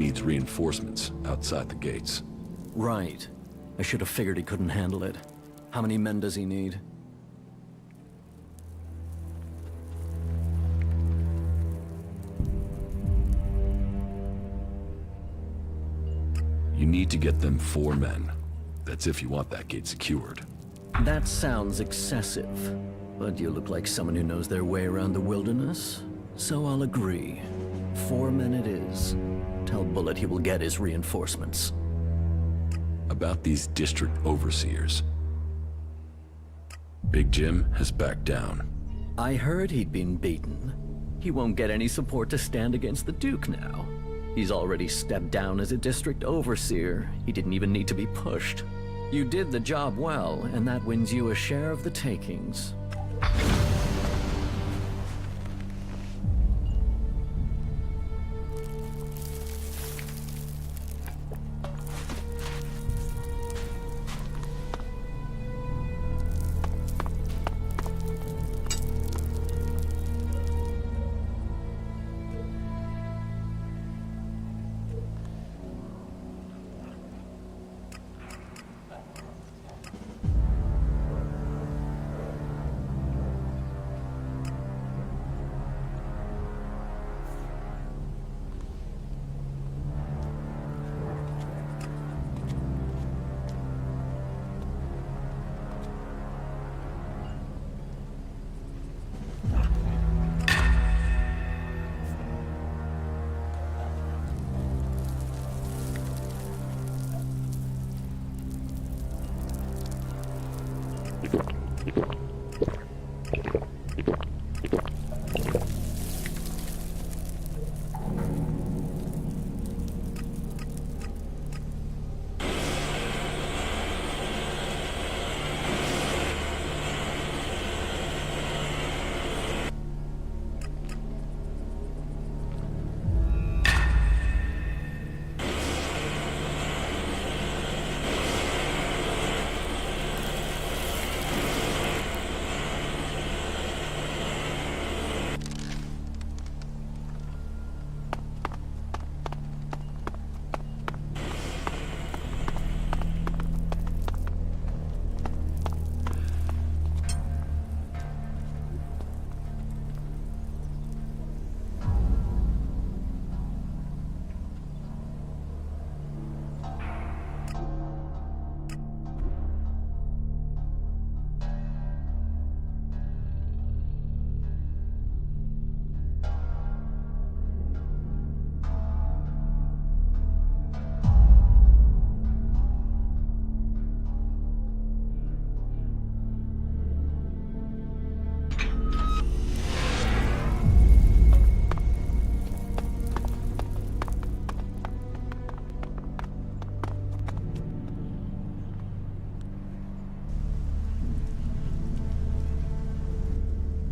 needs reinforcements outside the gates. Right. I should have figured he couldn't handle it. How many men does he need? You need to get them 4 men. That's if you want that gate secured. That sounds excessive, but you look like someone who knows their way around the wilderness, so I'll agree. 4 men it is. Tell Bullet he will get his reinforcements. About these district overseers. Big Jim has backed down. I heard he'd been beaten. He won't get any support to stand against the Duke now. He's already stepped down as a district overseer. He didn't even need to be pushed. You did the job well, and that wins you a share of the takings.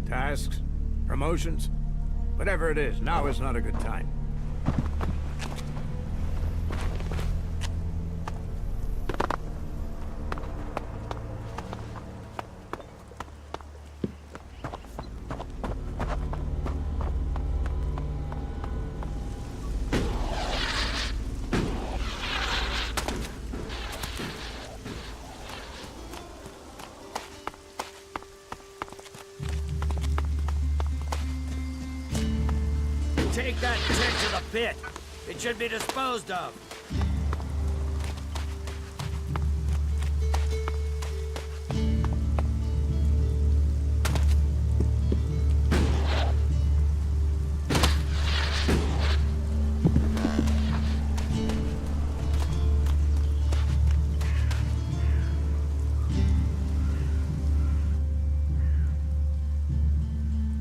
Tasks? Promotions? Whatever it is, now is not a good time. Take that tick to the pit. It should be disposed of.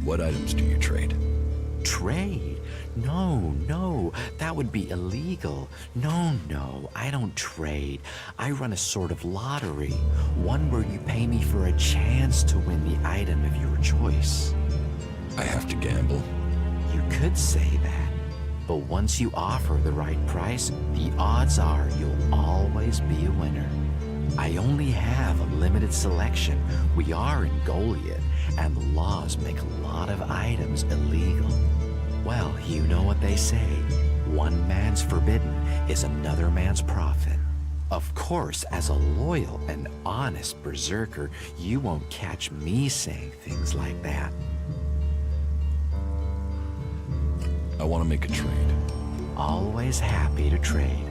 What items do you trade? Trade? No, that would be illegal. No, I don't trade. I run a sort of lottery, one where you pay me for a chance to win the item of your choice. I have to gamble. You could say that, but once you offer the right price, the odds are you'll always be a winner. I only have a limited selection. We are in Goliath, and the laws make a lot of items illegal. Well, you know what they say. One man's forbidden is another man's profit. Of course, as a loyal and honest berserker, you won't catch me saying things like that. I want to make a trade. Always happy to trade.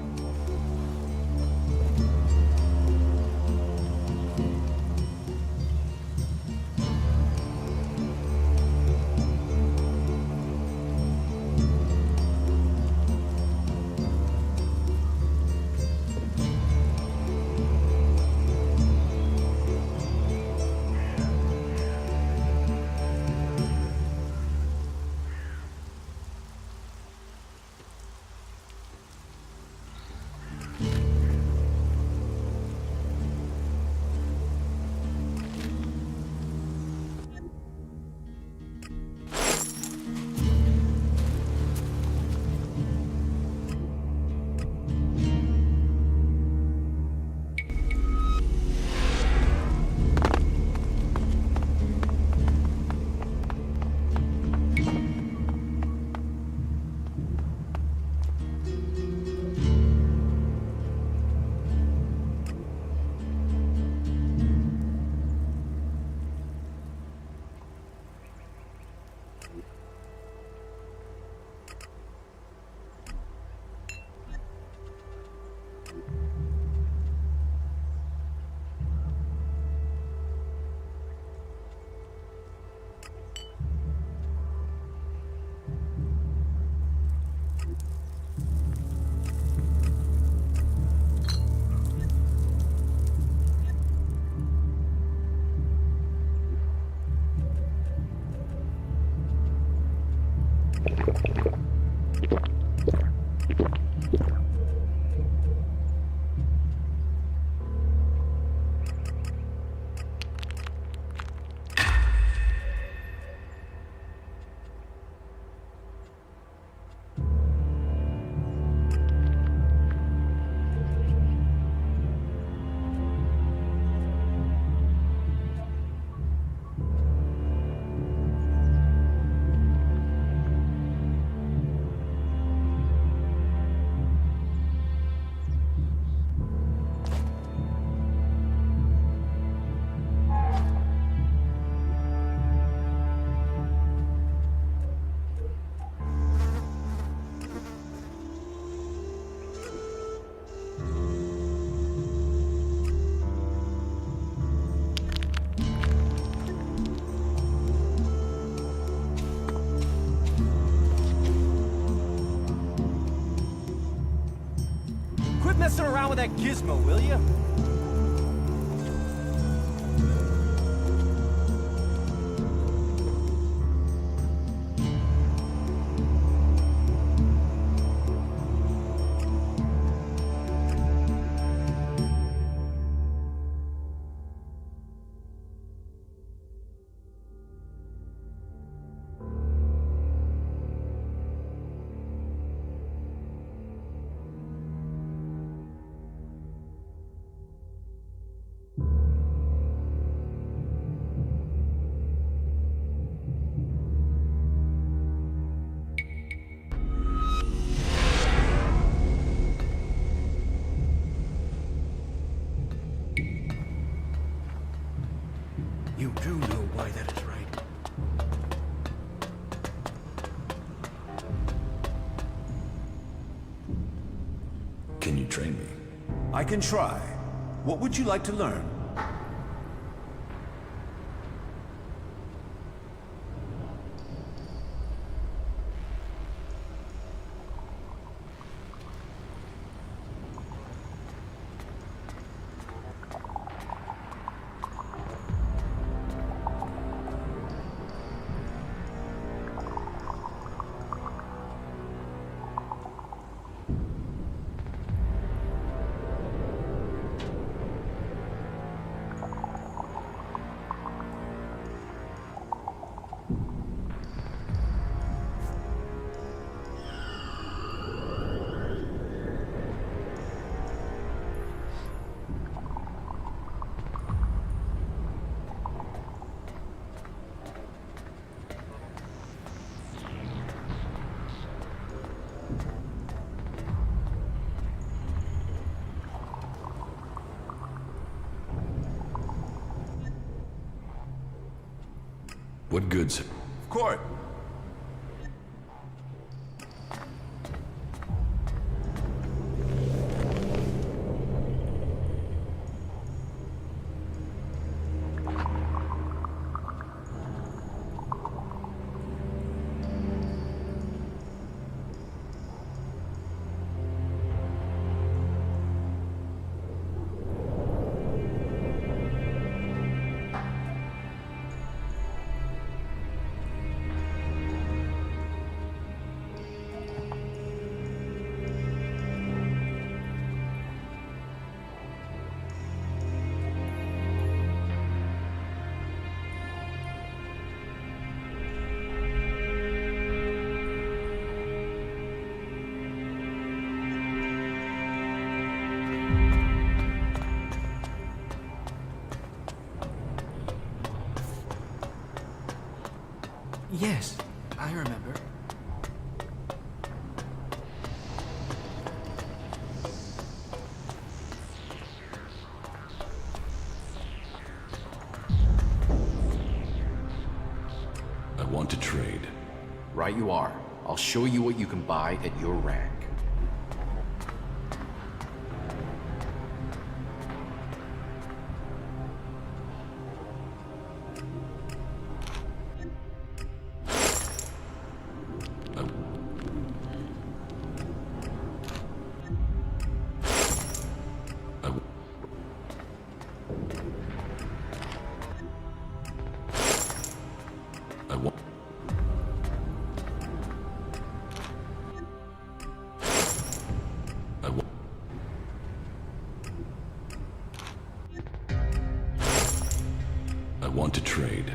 Messing around with that gizmo, will you? You do know why that is right. Can you train me? I can try. What would you like to learn? What good's... Court. Yes, I remember. I want to trade. Right you are. I'll show you what you can buy at your rank. I want to trade.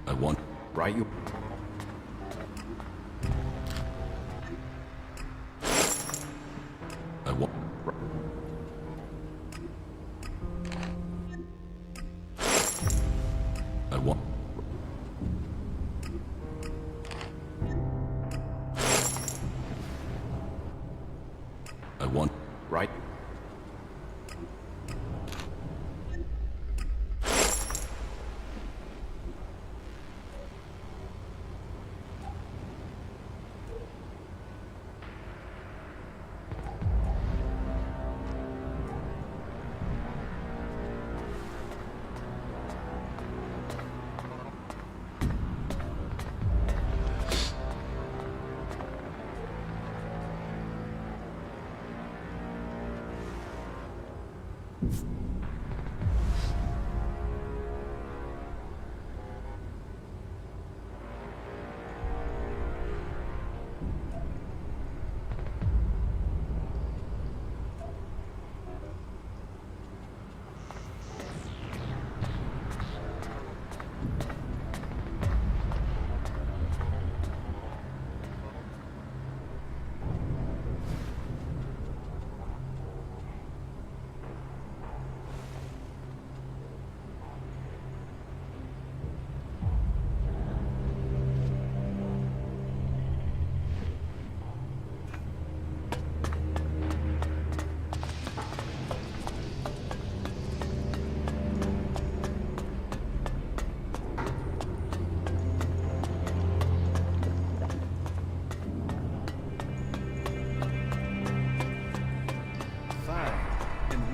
I want... Right you... I want... I want... I want... Right?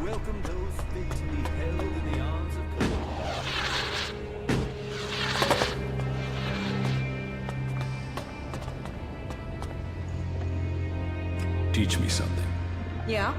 Welcome those fit to be held in the arms of Teach me something. Yeah?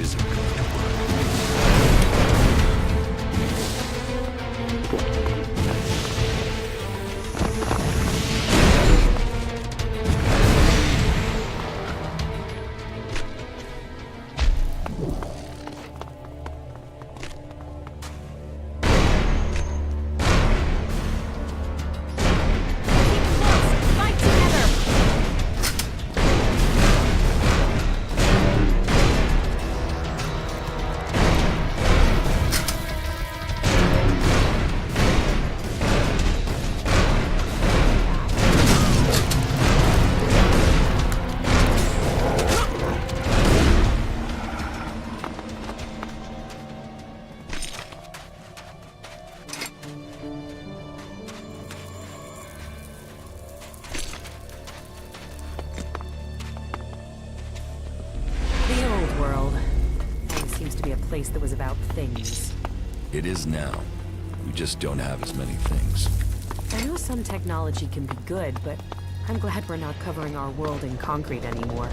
isn't going to work. Fight together! The old world. Always seems to be a place that was about things. It is now. We just don't have as many things. I know some technology can be good, but I'm glad we're not covering our world in concrete anymore.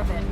of it.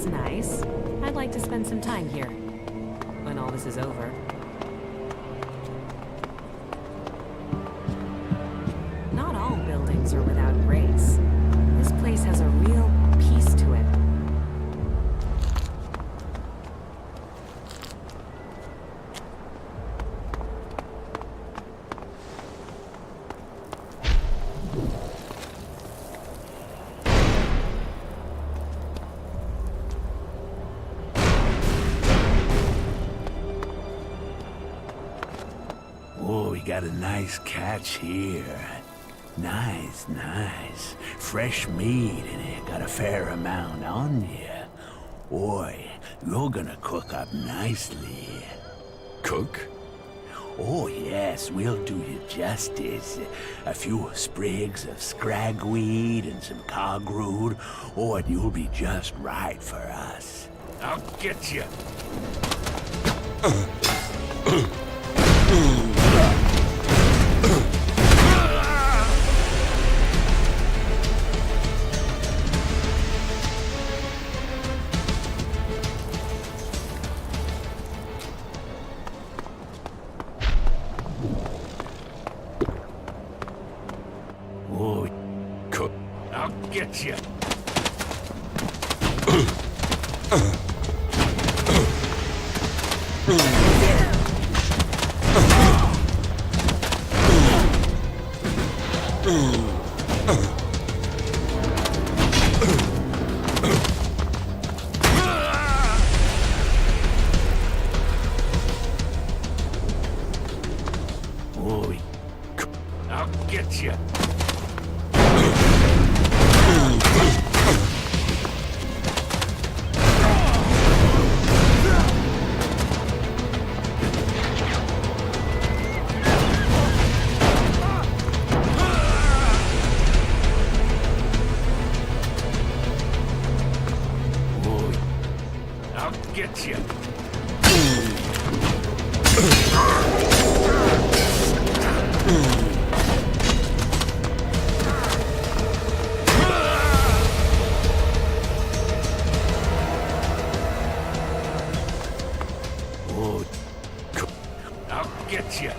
Nice. I'd like to spend some time here when all this is over. Not all buildings are without grace. This place has a real peace to it. Oh, we got a nice catch here. Nice, nice. Fresh meat, and it got a fair amount on you. Boy, you're gonna cook up nicely. Cook? Oh, yes, we'll do you justice. A few sprigs of scragweed and some cogroot. Oh, and you'll be just right for us. I'll get you. Oh, Cook? I'll get you. oh, I'll get you. I'll get you. oh, I'll get you.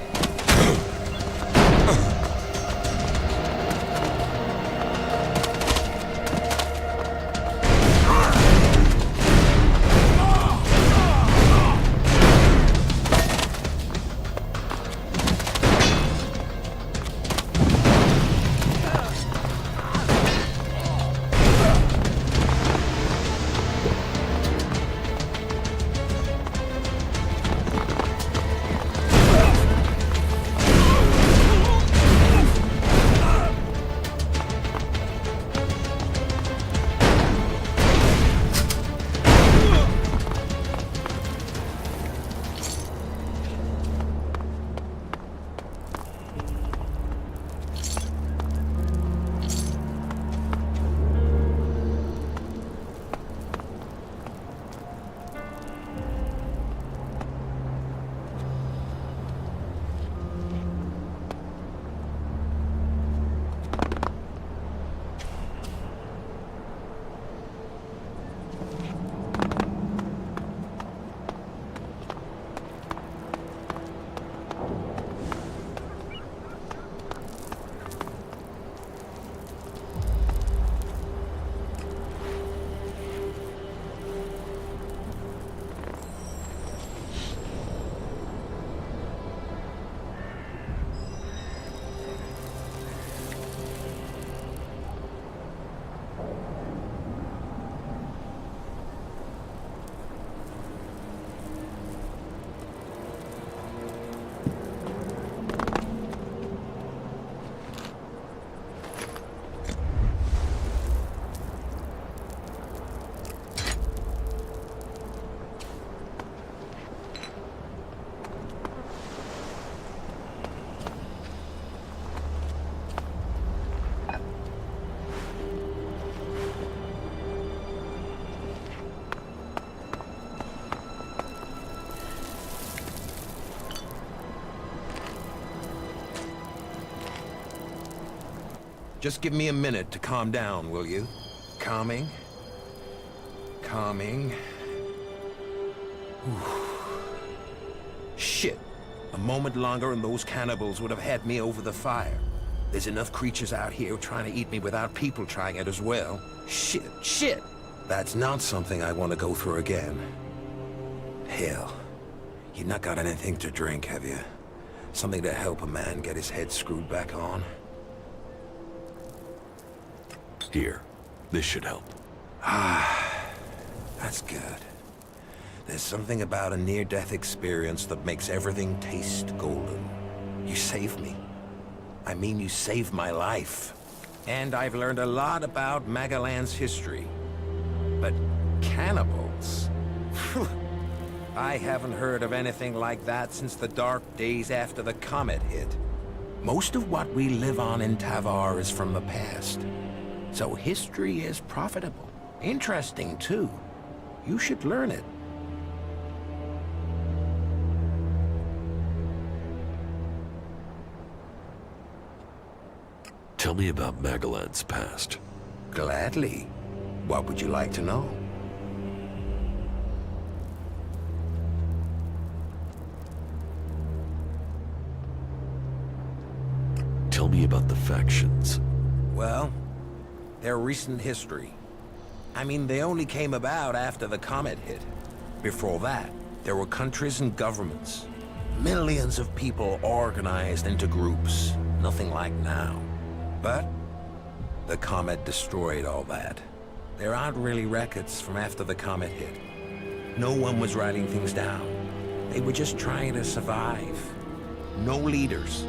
Just give me a minute to calm down, will you? Calming. Shit. A moment longer and those cannibals would have had me over the fire. There's enough creatures out here trying to eat me without people trying it as well. Shit. That's not something I want to go through again. Hell. You've not got anything to drink, have you? Something to help a man get his head screwed back on? Here. This should help. That's good. There's something about a near-death experience that makes everything taste golden. You saved me. I mean, you saved my life. And I've learned a lot about Magellan's history. But cannibals? I haven't heard of anything like that since the dark days after the comet hit. Most of what we live on in Tavar is from the past. So history is profitable. Interesting, too. You should learn it. Tell me about Magellan's past. Gladly. What would you like to know? Tell me about the factions. Well, their recent history. I mean, they only came about after the comet hit. Before that, there were countries and governments. Millions of people organized into groups. Nothing like now. But the comet destroyed all that. There aren't really records from after the comet hit. No one was writing things down. They were just trying to survive. No leaders.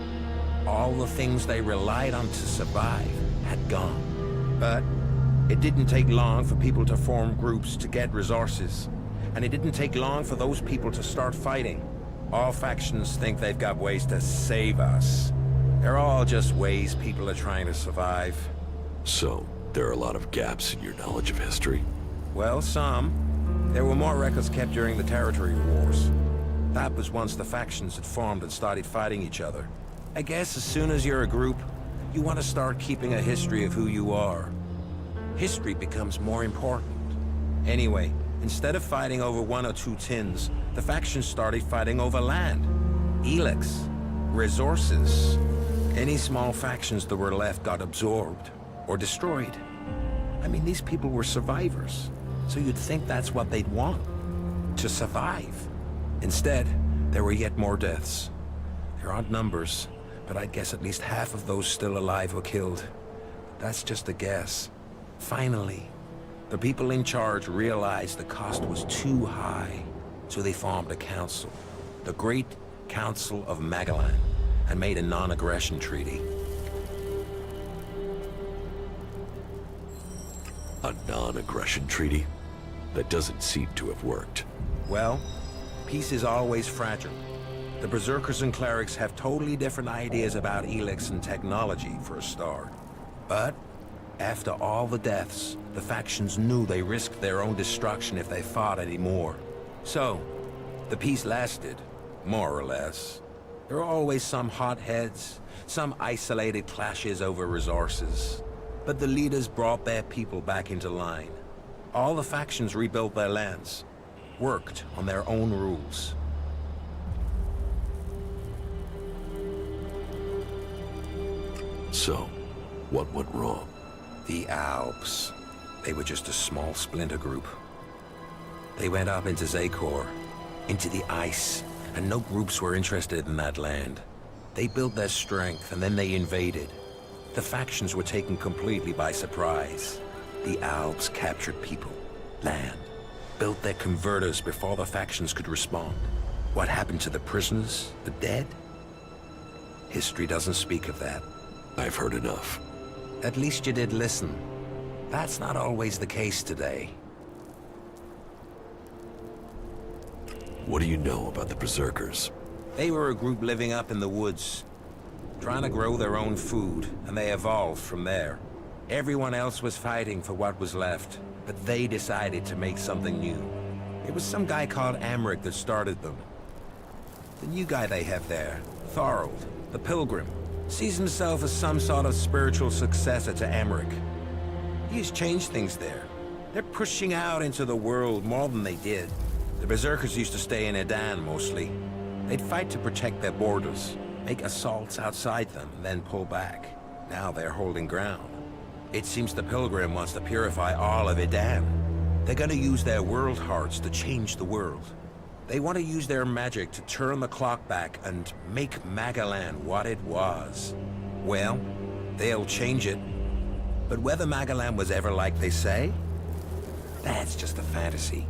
All the things they relied on to survive had gone. But it didn't take long for people to form groups to get resources. And it didn't take long for those people to start fighting. All factions think they've got ways to save us. They're all just ways people are trying to survive. So, there are a lot of gaps in your knowledge of history? Well, some. There were more records kept during the territory wars. That was once the factions had formed and started fighting each other. I guess as soon as you're a group, you want to start keeping a history of who you are. History becomes more important. Anyway, instead of fighting over 1 or 2 tins, the factions started fighting over land. Elex. Resources. Any small factions that were left got absorbed or destroyed. I mean, these people were survivors, so you'd think that's what they'd want, to survive. Instead, there were yet more deaths. There aren't numbers, but I'd guess at least half of those still alive were killed. That's just a guess. Finally, the people in charge realized the cost was too high, so they formed a council, the Great Council of Magellan, and made a non-aggression treaty. A non-aggression treaty? That doesn't seem to have worked. Well, peace is always fragile. The Berserkers and Clerics have totally different ideas about Elex and technology, for a start. But after all the deaths, the factions knew they risked their own destruction if they fought anymore. So, the peace lasted, more or less. There are always some hotheads, some isolated clashes over resources. But the leaders brought their people back into line. All the factions rebuilt their lands, worked on their own rules. So, what went wrong? The Alps. They were just a small splinter group. They went up into Zakor, into the ice, and no groups were interested in that land. They built their strength, and then they invaded. The factions were taken completely by surprise. The Alps captured people, land, built their converters before the factions could respond. What happened to the prisoners, the dead? History doesn't speak of that. I've heard enough. At least you did listen. That's not always the case today. What do you know about the Berserkers? They were a group living up in the woods, trying to grow their own food, and they evolved from there. Everyone else was fighting for what was left, but they decided to make something new. It was some guy called Amric that started them. The new guy they have there, Thorold, the Pilgrim. Sees himself as some sort of spiritual successor to Emmerich. He's changed things there. They're pushing out into the world more than they did. The Berserkers used to stay in Edan mostly. They'd fight to protect their borders, make assaults outside them, then pull back. Now they're holding ground. It seems the Pilgrim wants to purify all of Edan. They're gonna use their world hearts to change the world. They want to use their magic to turn the clock back and make Magalan what it was. Well, they'll change it. But whether Magalan was ever like they say, that's just a fantasy.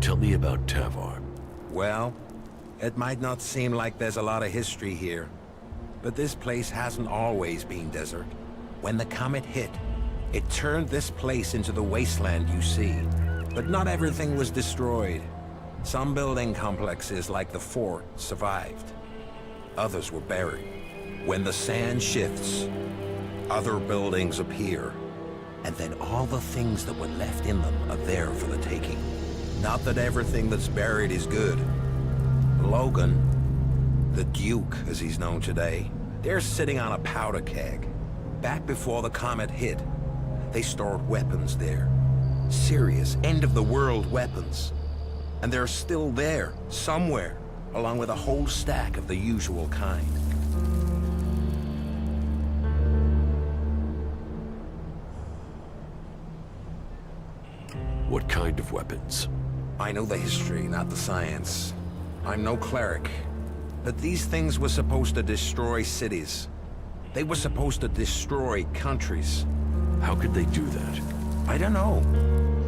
Tell me about Tavar. Well, it might not seem like there's a lot of history here, but this place hasn't always been desert. When the comet hit, it turned this place into the wasteland you see. But not everything was destroyed. Some building complexes, like the fort, survived. Others were buried. When the sand shifts, other buildings appear. And then all the things that were left in them are there for the taking. Not that everything that's buried is good. Logan, the Duke as he's known today, they're sitting on a powder keg. Back before the comet hit, they stored weapons there. Serious, end-of-the-world weapons. And they're still there, somewhere, along with a whole stack of the usual kind. What kind of weapons? I know the history, not the science. I'm no cleric. But these things were supposed to destroy cities. They were supposed to destroy countries. How could they do that? I don't know.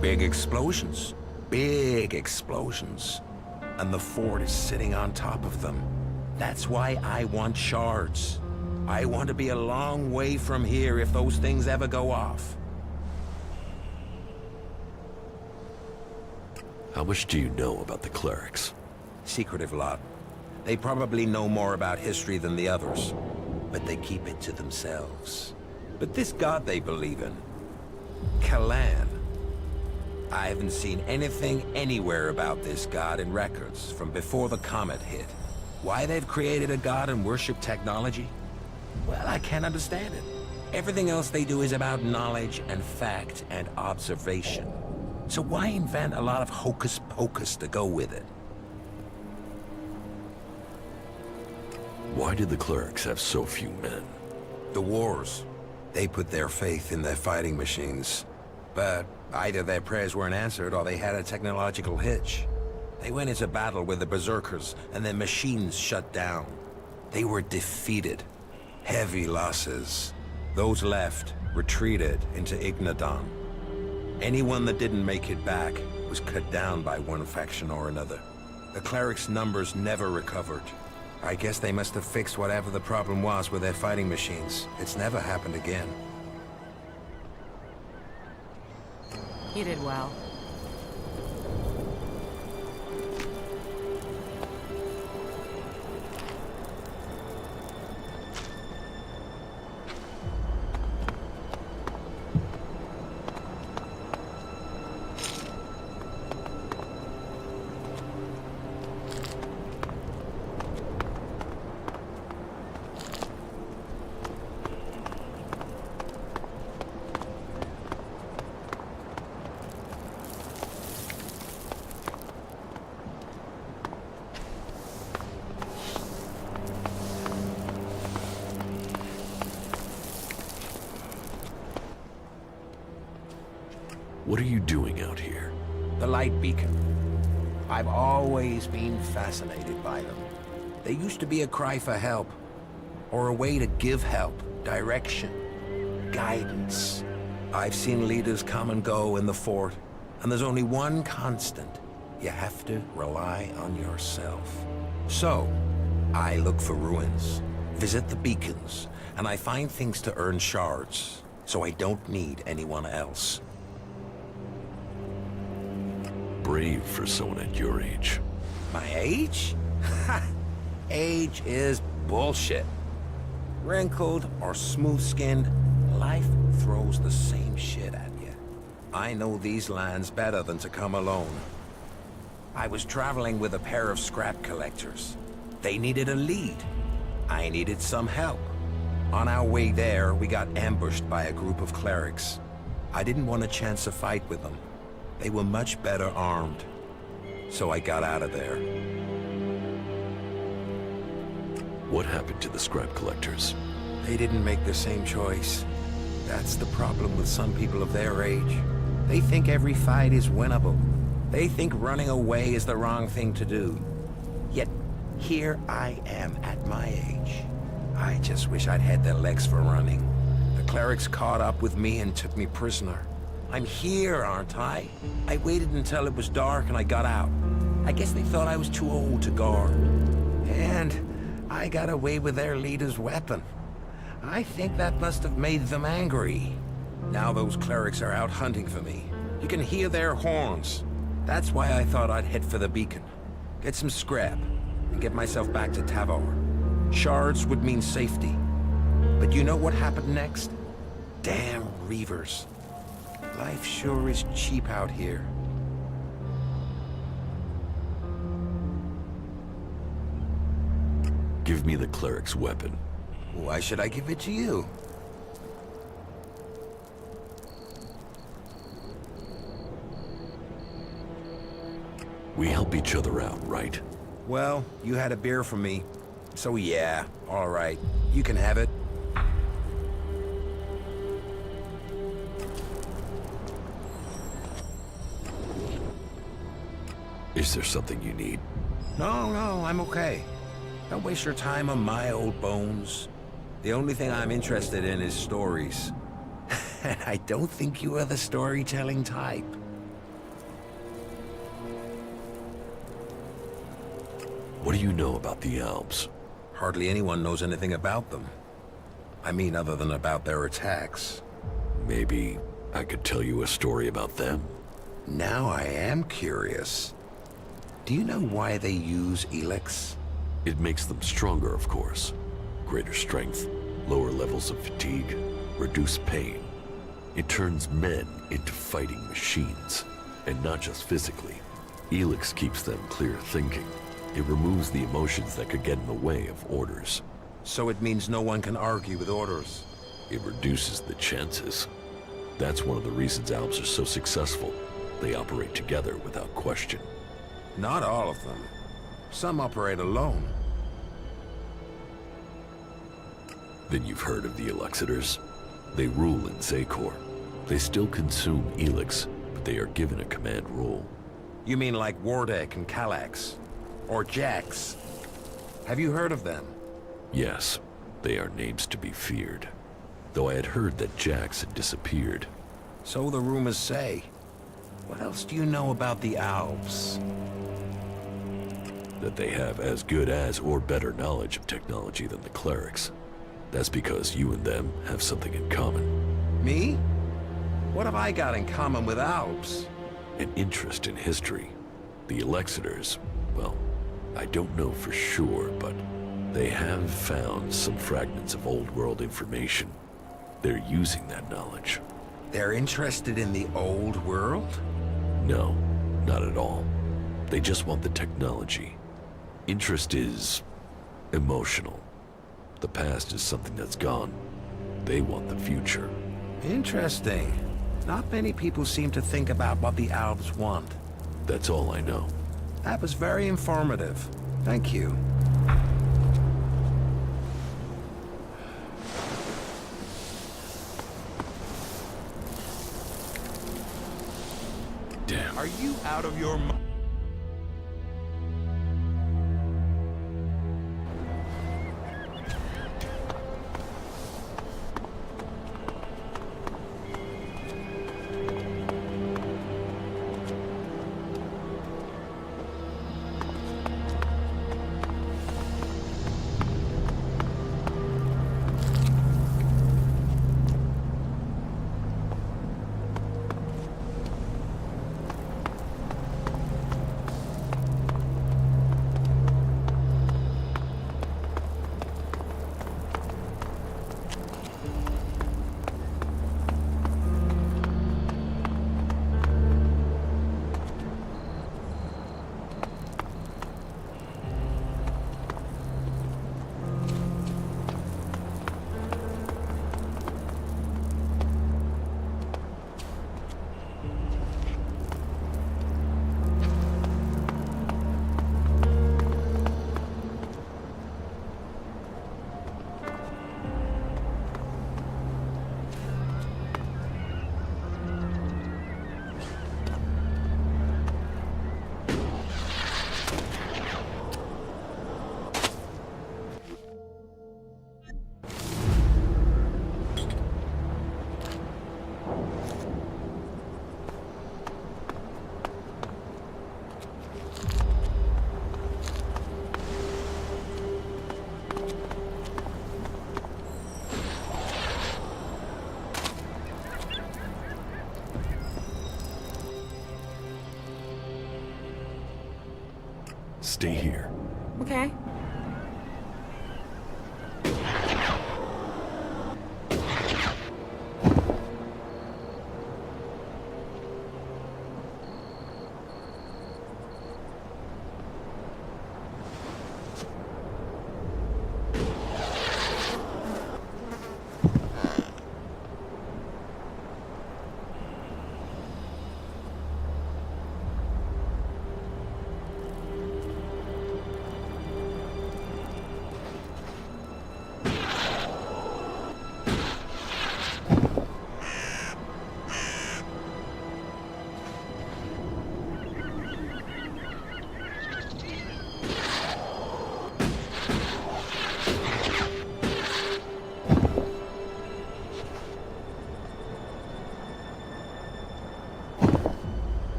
Big explosions. Big explosions. And the fort is sitting on top of them. That's why I want shards. I want to be a long way from here if those things ever go off. How much do you know about the clerics? Secretive lot. They probably know more about history than the others, but they keep it to themselves. But this god they believe in, Kalan, I haven't seen anything anywhere about this god in records from before the comet hit. Why they've created a god and worship technology? Well, I can't understand it. Everything else they do is about knowledge and fact and observation. So why invent a lot of hocus pocus to go with it? Why did the clerics have so few men? The wars. They put their faith in their fighting machines. But either their prayers weren't answered or they had a technological hitch. They went into battle with the Berserkers and their machines shut down. They were defeated. Heavy losses. Those left retreated into Ignadon. Anyone that didn't make it back was cut down by one faction or another. The clerics' numbers never recovered. I guess they must have fixed whatever the problem was with their fighting machines. It's never happened again. You did well. What are you doing out here? The light beacon. I've always been fascinated by them. They used to be a cry for help, or a way to give help, direction, guidance. I've seen leaders come and go in the fort, and there's only one constant. You have to rely on yourself. So, I look for ruins, visit the beacons, and I find things to earn shards, so I don't need anyone else. Brave for someone at your age. My age? Ha! Age is bullshit. Wrinkled or smooth-skinned, life throws the same shit at you. I know these lands better than to come alone. I was traveling with a pair of scrap collectors. They needed a lead. I needed some help. On our way there, we got ambushed by a group of clerics. I didn't want a chance to fight with them. They were much better armed. So I got out of there. What happened to the scrap collectors? They didn't make the same choice. That's the problem with some people of their age. They think every fight is winnable. They think running away is the wrong thing to do. Yet, here I am at my age. I just wish I'd had their legs for running. The clerics caught up with me and took me prisoner. I'm here, aren't I? I waited until it was dark and I got out. I guess they thought I was too old to guard. And I got away with their leader's weapon. I think that must have made them angry. Now those clerics are out hunting for me. You can hear their horns. That's why I thought I'd head for the beacon. Get some scrap, and get myself back to Tavor. Shards would mean safety. But you know what happened next? Damn Reavers. Life sure is cheap out here. Give me the cleric's weapon. Why should I give it to you? We help each other out, right? Well, you had a beer from me. So yeah, all right. You can have it. Is there something you need? No, I'm okay. Don't waste your time on my old bones. The only thing I'm interested in is stories. And I don't think you are the storytelling type. What do you know about the Alps? Hardly anyone knows anything about them. I mean, other than about their attacks. Maybe I could tell you a story about them? Now I am curious. Do you know why they use Elex? It makes them stronger, of course. Greater strength, lower levels of fatigue, reduced pain. It turns men into fighting machines, and not just physically. Elex keeps them clear thinking. It removes the emotions that could get in the way of orders. So it means no one can argue with orders. It reduces the chances. That's one of the reasons Alps are so successful. They operate together without question. Not all of them. Some operate alone. Then you've heard of the Elexitors? They rule in Zakor. They still consume Elex, but they are given a command role. You mean like Wardek and Kallax? Or Jax? Have you heard of them? Yes, they are names to be feared. Though I had heard that Jax had disappeared. So the rumors say. What else do you know about the Alps? That they have as good as or better knowledge of technology than the clerics. That's because you and them have something in common. Me? What have I got in common with Alps? An interest in history. The Elexitors, well, I don't know for sure, but they have found some fragments of old world information. They're using that knowledge. They're interested in the old world? No, not at all. They just want the technology. Interest is emotional. The past is something that's gone. They want the future. Interesting. Not many people seem to think about what the Alps want. That's all I know. That was very informative. Thank you. Damn. Are you out of your mind? Stay here. Okay.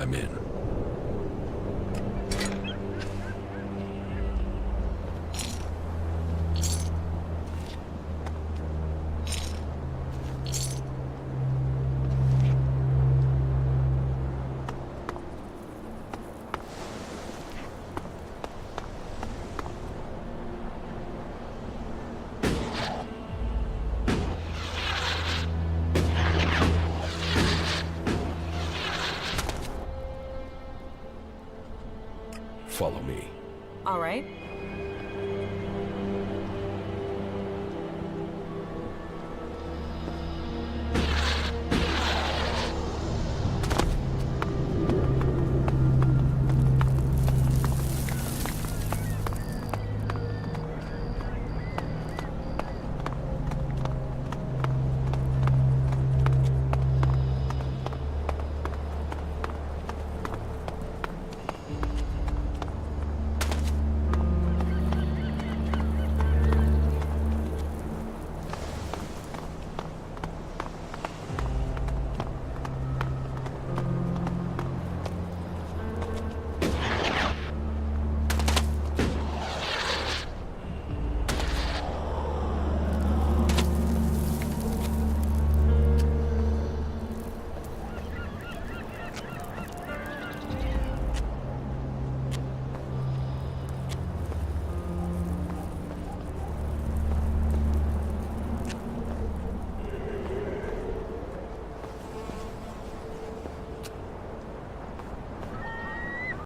I'm in. Follow me. All right.